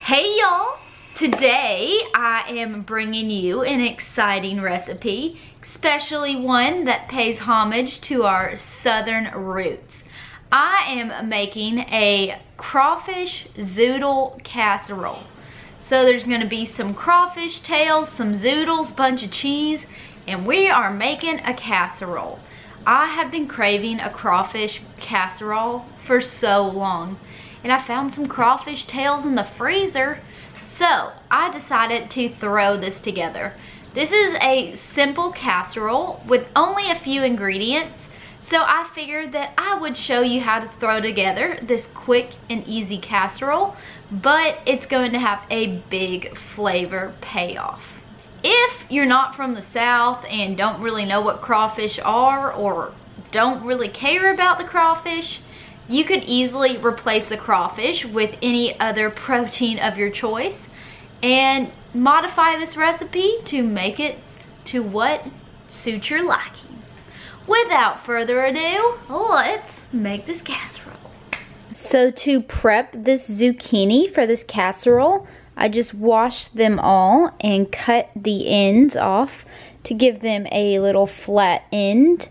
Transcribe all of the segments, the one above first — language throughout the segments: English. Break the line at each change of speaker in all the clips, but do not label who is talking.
Hey y'all! Today I am bringing you an exciting recipe, especially one that pays homage to our southern roots. I am making a crawfish zoodle casserole. So there's going to be some crawfish tails, some zoodles, bunch of cheese, and we are making a casserole. I have been craving a crawfish casserole for so long, and I found some crawfish tails in the freezer, so I decided to throw this together. This is a simple casserole with only a few ingredients, so I figured that I would show you how to throw together this quick and easy casserole, but it's going to have a big flavor payoff. If you're not from the South and don't really know what crawfish are or don't really care about the crawfish, you could easily replace the crawfish with any other protein of your choice and modify this recipe to make it to what suits your liking. Without further ado, let's make this casserole. So to prep this zucchini for this casserole, I just washed them all and cut the ends off to give them a little flat end.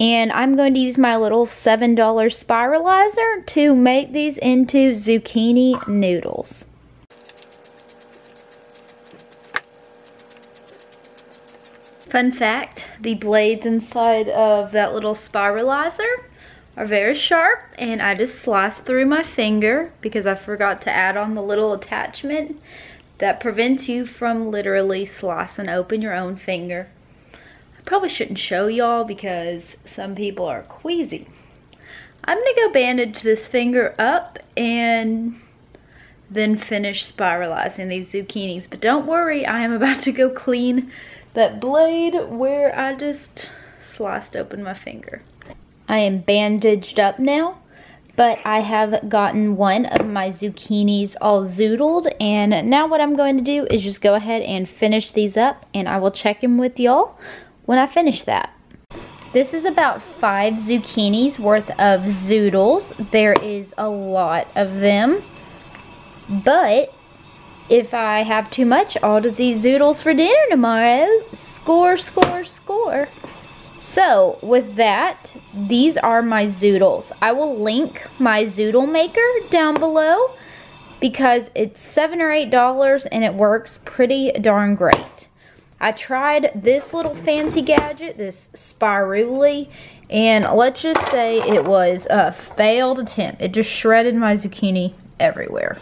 And I'm going to use my little $7 spiralizer to make these into zucchini noodles. Fun fact, the blades inside of that little spiralizer are very sharp, and I just sliced through my finger because I forgot to add on the little attachment that prevents you from literally slicing open your own finger. I probably shouldn't show y'all because some people are queasy. I'm gonna go bandage this finger up and then finish spiralizing these zucchinis. But don't worry, I am about to go clean that blade where I just sliced open my finger. I am bandaged up now, but I have gotten one of my zucchinis all zoodled, and now what I'm going to do is just go ahead and finish these up, and I will check in with y'all when I finish that. This is about 5 zucchinis worth of zoodles. There is a lot of them, but if I have too much, I'll just eat zoodles for dinner tomorrow. Score, score, score. So with that, these are my zoodles. I will link my zoodle maker down below because it's $7 or $8 and it works pretty darn great. I tried this little fancy gadget, this spiruli, and let's just say it was a failed attempt. It just shredded my zucchini everywhere.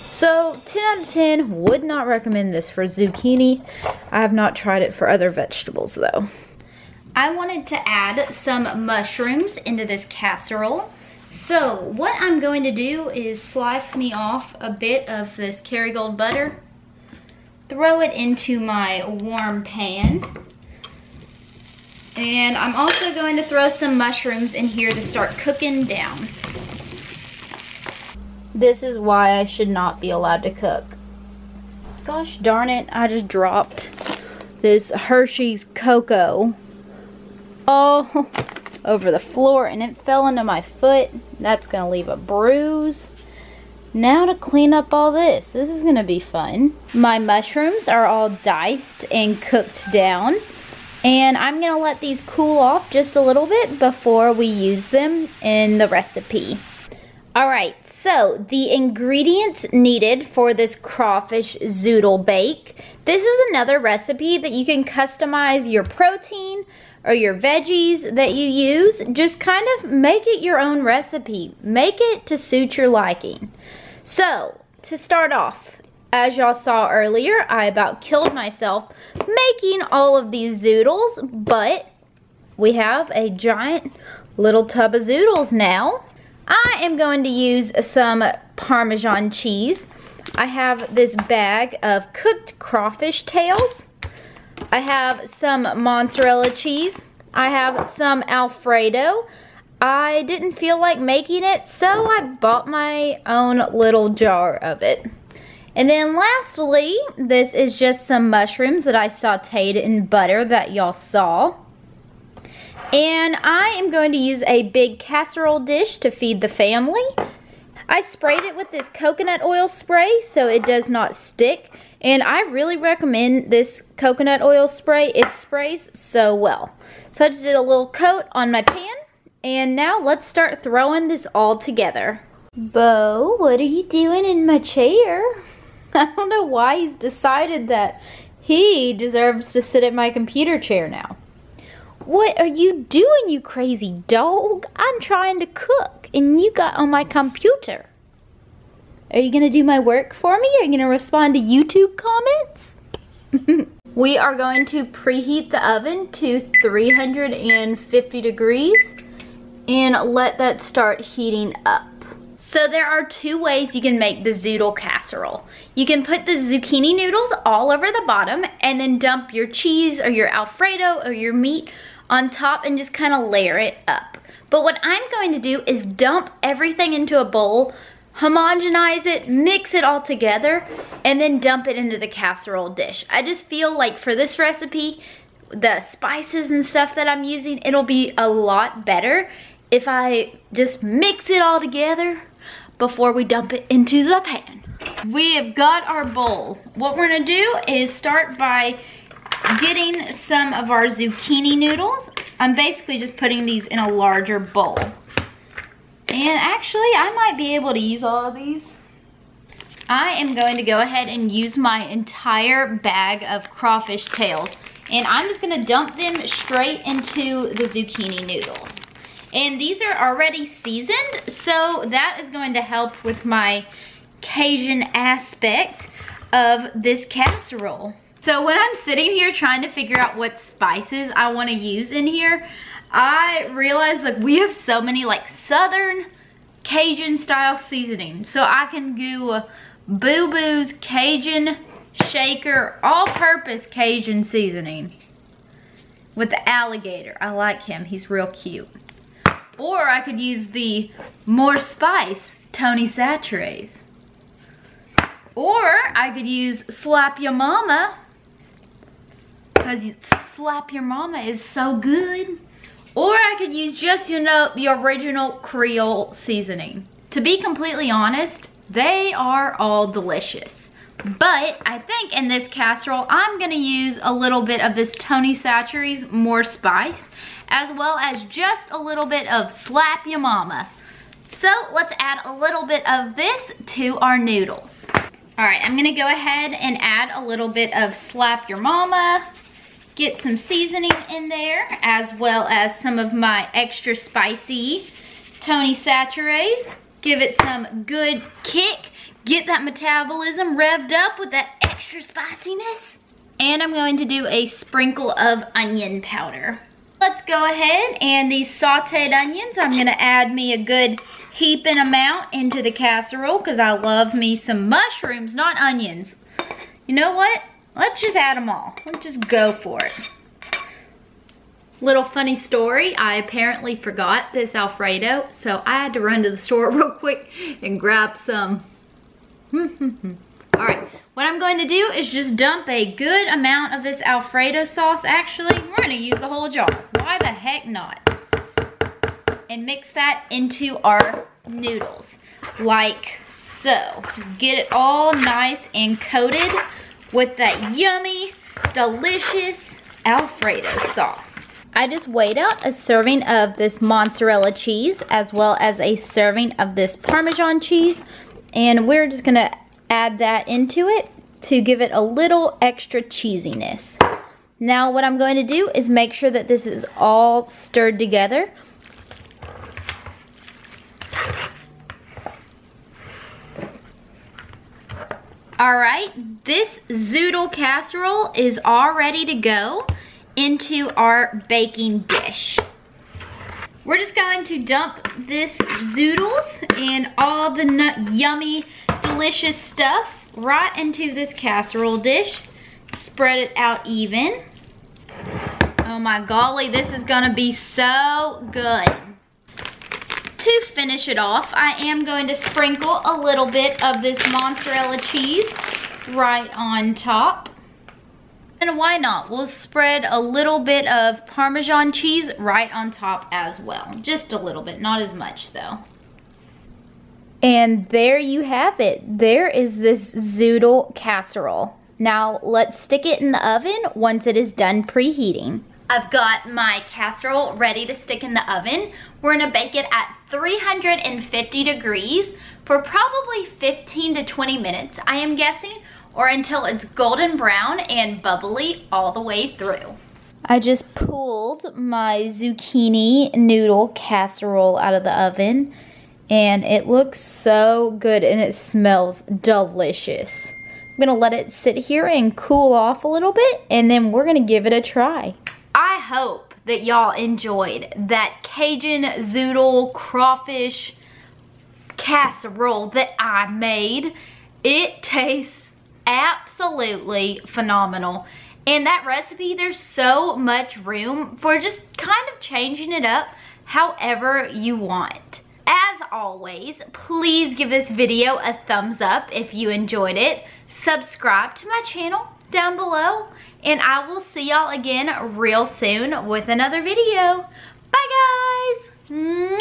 So 10 out of 10, would not recommend this for zucchini. I have not tried it for other vegetables though. I wanted to add some mushrooms into this casserole. So what I'm going to do is slice me off a bit of this Kerrygold butter, throw it into my warm pan, and I'm also going to throw some mushrooms in here to start cooking down. This is why I should not be allowed to cook. Gosh darn it, I just dropped this Hershey's cocoa all over the floor and it fell into my foot. That's gonna leave a bruise. Now to clean up all this. This is gonna be fun. My mushrooms are all diced and cooked down, and I'm gonna let these cool off just a little bit before we use them in the recipe. Alright, so the ingredients needed for this crawfish zoodle bake. This is another recipe that you can customize your protein or your veggies that you use. Just kind of make it your own recipe. Make it to suit your liking. So, to start off, as y'all saw earlier, I about killed myself making all of these zoodles, but we have a giant little tub of zoodles now. I am going to use some Parmesan cheese. I have this bag of cooked crawfish tails. I have some mozzarella cheese. I have some Alfredo. I didn't feel like making it, so I bought my own little jar of it. And then lastly, this is just some mushrooms that I sauteed in butter that y'all saw. And I am going to use a big casserole dish to feed the family. I sprayed it with this coconut oil spray so it does not stick. And I really recommend this coconut oil spray. It sprays so well. So I just did a little coat on my pan. And now let's start throwing this all together. Bo, what are you doing in my chair? I don't know why he's decided that he deserves to sit at my computer chair now. What are you doing, you crazy dog? I'm trying to cook and you got on my computer. Are you gonna do my work for me? Are you gonna respond to YouTube comments? We are going to preheat the oven to 350 degrees and let that start heating up. So there are two ways you can make the Zoodle casserole. You can put the zucchini noodles all over the bottom and then dump your cheese or your Alfredo or your meat on top and just kind of layer it up. But what I'm going to do is dump everything into a bowl, homogenize it, mix it all together, and then dump it into the casserole dish. I just feel like for this recipe, the spices and stuff that I'm using, it'll be a lot better if I just mix it all together before we dump it into the pan. We have got our bowl. What we're gonna do is start by getting some of our zucchini noodles. I'm basically just putting these in a larger bowl. And actually, I might be able to use all of these. I am going to go ahead and use my entire bag of crawfish tails. And I'm just gonna dump them straight into the zucchini noodles. And these are already seasoned, so that is going to help with my Cajun aspect of this casserole. So when I'm sitting here trying to figure out what spices I want to use in here, I realize like we have so many like Southern Cajun style seasoning. So I can do Boo Boo's Cajun Shaker all-purpose Cajun seasoning with the alligator. I like him, he's real cute. Or I could use the More Spice Tony Chachere's. Or I could use Slap Your Mama, because Slap Your Mama is so good. Or I could use just, you know, the original Creole seasoning. To be completely honest, they are all delicious. But I think in this casserole, I'm gonna use a little bit of this Tony Chachere's More Spice, as well as just a little bit of Slap Your Mama. So let's add a little bit of this to our noodles. All right, I'm gonna go ahead and add a little bit of Slap Your Mama, get some seasoning in there, as well as some of my extra spicy Tony Chachere's. Give it some good kick, get that metabolism revved up with that extra spiciness. And I'm going to do a sprinkle of onion powder. Let's go ahead, and these sauteed onions, I'm gonna add me a good heaping amount into the casserole because I love me some mushrooms, not onions. You know what? Let's just add them all. Let's just go for it. Little funny story, I apparently forgot this Alfredo, so I had to run to the store real quick and grab some. All right, what I'm going to do is just dump a good amount of this Alfredo sauce. Actually, we're gonna use the whole jar. Why the heck not? And mix that into our noodles, like so. Just get it all nice and coated with that yummy, delicious Alfredo sauce. I just weighed out a serving of this mozzarella cheese as well as a serving of this Parmesan cheese, and we're just gonna add that into it to give it a little extra cheesiness. Now what I'm going to do is make sure that this is all stirred together. Alright, this Zoodle casserole is all ready to go into our baking dish. We're just going to dump this zoodles and all the yummy, delicious stuff right into this casserole dish. Spread it out even. Oh my golly, this is gonna be so good. To finish it off, I am going to sprinkle a little bit of this mozzarella cheese right on top. And why not? We'll spread a little bit of Parmesan cheese right on top as well. Just a little bit, not as much though. And there you have it. There is this Zoodle casserole. Now let's stick it in the oven once it is done preheating. I've got my casserole ready to stick in the oven. We're gonna bake it at 350 degrees for probably 15 to 20 minutes, I am guessing, or until it's golden brown and bubbly all the way through. I just pulled my zucchini noodle casserole out of the oven, and it looks so good and it smells delicious. I'm gonna let it sit here and cool off a little bit, and then we're gonna give it a try. I hope that y'all enjoyed that Cajun Zoodle crawfish casserole that I made. It tastes absolutely phenomenal. And that recipe, there's so much room for just kind of changing it up however you want. As always, please give this video a thumbs up if you enjoyed it. Subscribe to my channel down below, and I will see y'all again real soon with another video. Bye guys!